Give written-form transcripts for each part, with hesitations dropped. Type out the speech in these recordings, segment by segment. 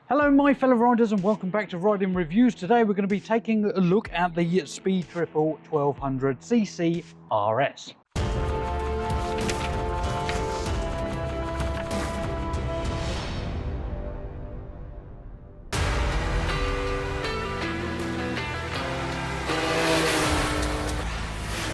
Hello my fellow riders and welcome back to Riding Reviews. Today we're going to be taking a look at the Speed Triple 1200cc RS.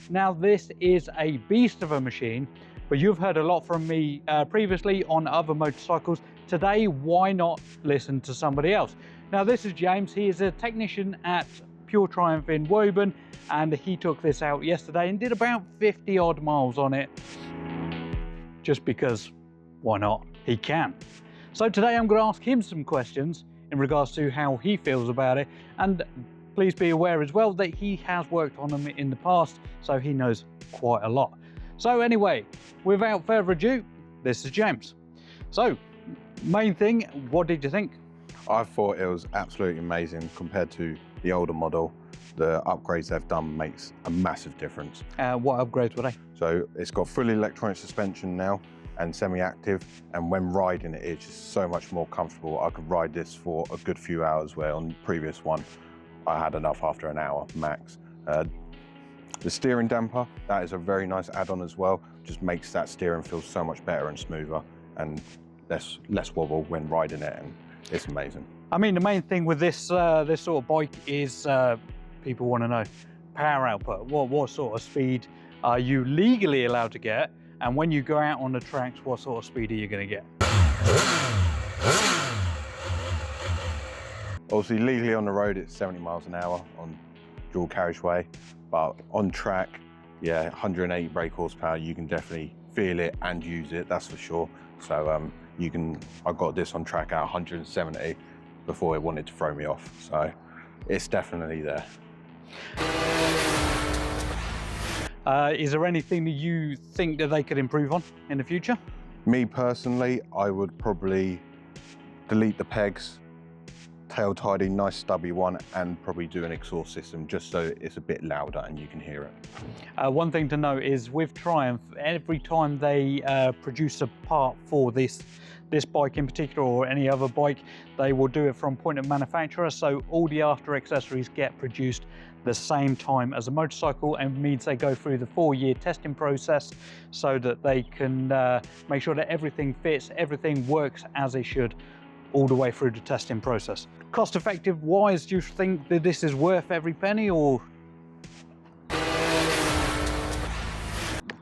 Now this is a beast of a machine, but you've heard a lot from me previously on other motorcycles. Today, why not listen to somebody else? Now this is James. He is a technician at Pure Triumph in Woburn, and he took this out yesterday and did about 50 odd miles on it. Just because, why not? He can. So today I'm going to ask him some questions in regards to how he feels about it, and please be aware as well that he has worked on them in the past, so he knows quite a lot. So anyway, without further ado, this is James. So, main thing, what did you think? I thought it was absolutely amazing compared to the older model. The upgrades they've done makes a massive difference. What upgrades were they? So it's got fully electronic suspension now and semi-active, and when riding it, it's just so much more comfortable. I could ride this for a good few hours, where on the previous one, I had enough after an hour max. The steering damper, that is a very nice add-on as well. Just makes that steering feel so much better and smoother and less wobble when riding it, and it's amazing. I mean, the main thing with this this sort of bike is people want to know power output. What sort of speed are you legally allowed to get? And when you go out on the tracks, what sort of speed are you going to get? Obviously, legally on the road, it's 70 miles an hour on dual carriageway, but on track, yeah, 180 brake horsepower, you can definitely feel it and use it, that's for sure. So I got this on track at 170 before it wanted to throw me off. So it's definitely there. Is there anything that you think that they could improve on in the future? Me personally, I would probably delete the pegs, tail tidy, nice stubby one, and probably do an exhaust system just so it's a bit louder and you can hear it. One thing to note is with Triumph, every time they produce a part for this bike in particular, or any other bike, they will do it from point of manufacturer, so all the after accessories get produced the same time as a motorcycle, and means they go through the 4-year testing process so that they can make sure that everything fits, everything works as it should, all the way through the testing process. Cost effective wise, do you think that this is worth every penny, or?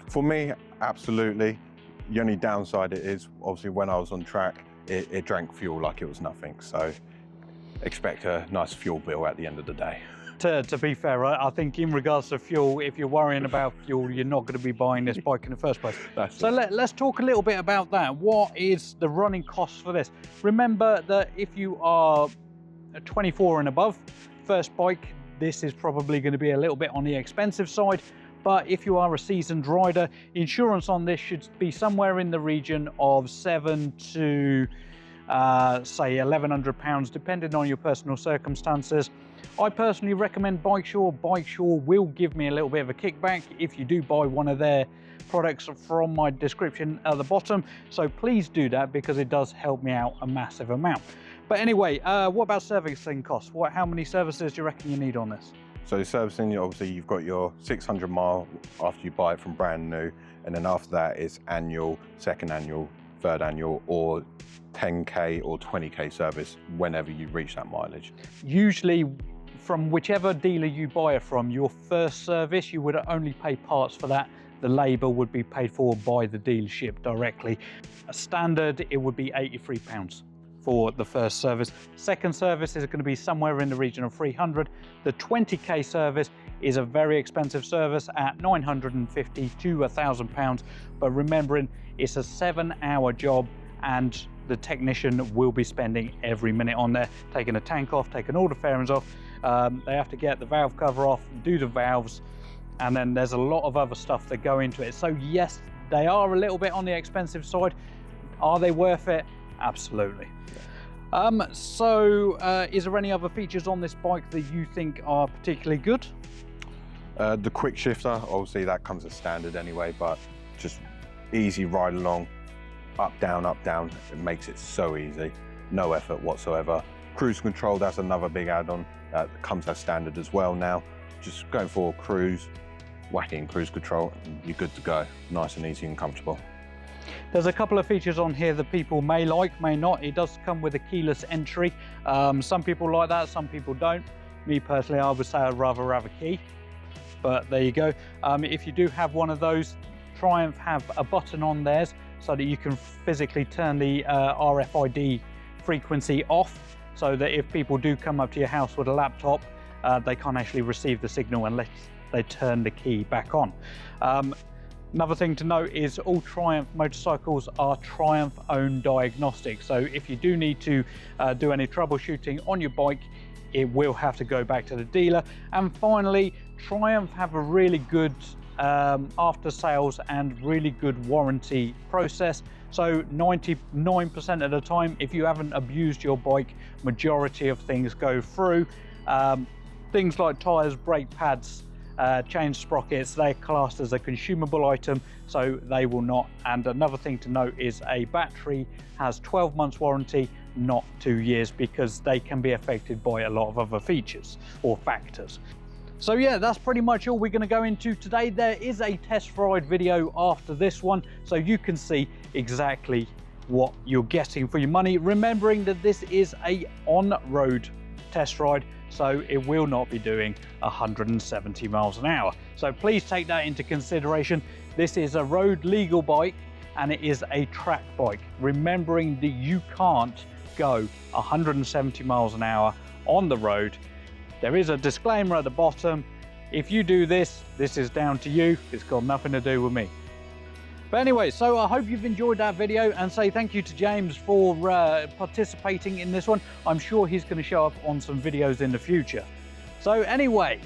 For me, absolutely. The only downside it is, obviously when I was on track, it drank fuel like it was nothing. So expect a nice fuel bill at the end of the day. To be fair, I think in regards to fuel, if you're worrying about fuel, you're not going to be buying this bike in the first place. So let's talk a little bit about that. What is the running cost for this? Remember that if you are 24 and above, first bike, this is probably going to be a little bit on the expensive side. But if you are a seasoned rider, insurance on this should be somewhere in the region of £700 to say £1,100, depending on your personal circumstances. I personally recommend BikeSure. BikeSure will give me a little bit of a kickback if you do buy one of their products from my description at the bottom. So please do that, because it does help me out a massive amount. But anyway, what about servicing costs? How many services do you reckon you need on this? So servicing, obviously you've got your 600 mile after you buy it from brand new, and then after that it's annual, second annual, third annual, or 10k or 20k service whenever you reach that mileage. Usually from whichever dealer you buy it from, your first service, you would only pay parts for that. The labour would be paid for by the dealership directly. A standard, it would be £83 for the first service. Second service is going to be somewhere in the region of 300. The 20k service is a very expensive service at £950 to £1,000, but remembering it's a 7-hour job, and the technician will be spending every minute on there, taking the tank off, taking all the fairings off. They have to get the valve cover off, do the valves, and then there's a lot of other stuff that go into it. So yes, they are a little bit on the expensive side. Are they worth it? Absolutely. Is there any other features on this bike that you think are particularly good? The quick shifter, obviously that comes as standard anyway, but just easy ride along, up, down, it makes it so easy. no effort whatsoever. Cruise control, that's another big add-on that comes as standard as well now. Just going for a cruise, whacking cruise control, and you're good to go. Nice and easy and comfortable. There's a couple of features on here that people may like, may not. It does come with a keyless entry. Some people like that, some people don't. Me personally, I would say I'd rather have a key, but there you go. If you do have one of those, Triumph have a button on theirs so that you can physically turn the RFID frequency off, so that if people do come up to your house with a laptop, they can't actually receive the signal unless they turn the key back on. Another thing to note is all Triumph motorcycles are Triumph owned diagnostics. So if you do need to do any troubleshooting on your bike, it will have to go back to the dealer. And finally, Triumph have a really good after sales and really good warranty process. So 99% of the time, if you haven't abused your bike, majority of things go through. Things like tires, brake pads, chain sprockets, they're classed as a consumable item, so they will not. And another thing to note is a battery has 12 months warranty, not 2 years, because they can be affected by a lot of other features or factors. So yeah, that's pretty much all we're going to go into today. There is a test ride video after this one, so you can see exactly what you're getting for your money, remembering that this is a on-road test ride, so it will not be doing 170 miles an hour. So please take that into consideration. This is a road legal bike and it is a track bike, remembering that you can't go 170 miles an hour on the road. There is a disclaimer at the bottom. If you do this, this is down to you. It's got nothing to do with me. But anyway, so I hope you've enjoyed that video, and say thank you to James for participating in this one. I'm sure he's going to show up on some videos in the future. So anyway,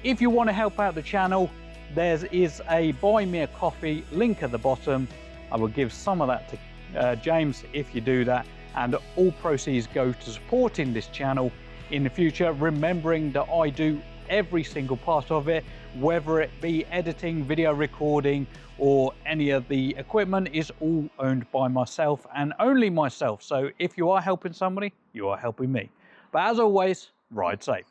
if you want to help out the channel, there is a buy me a coffee link at the bottom. I will give some of that to James if you do that, and all proceeds go to supporting this channel in the future, remembering that I do every single part of it, whether it be editing, video recording, or any of the equipment, is all owned by myself and only myself. So if you are helping somebody, you are helping me. But as always, ride safe.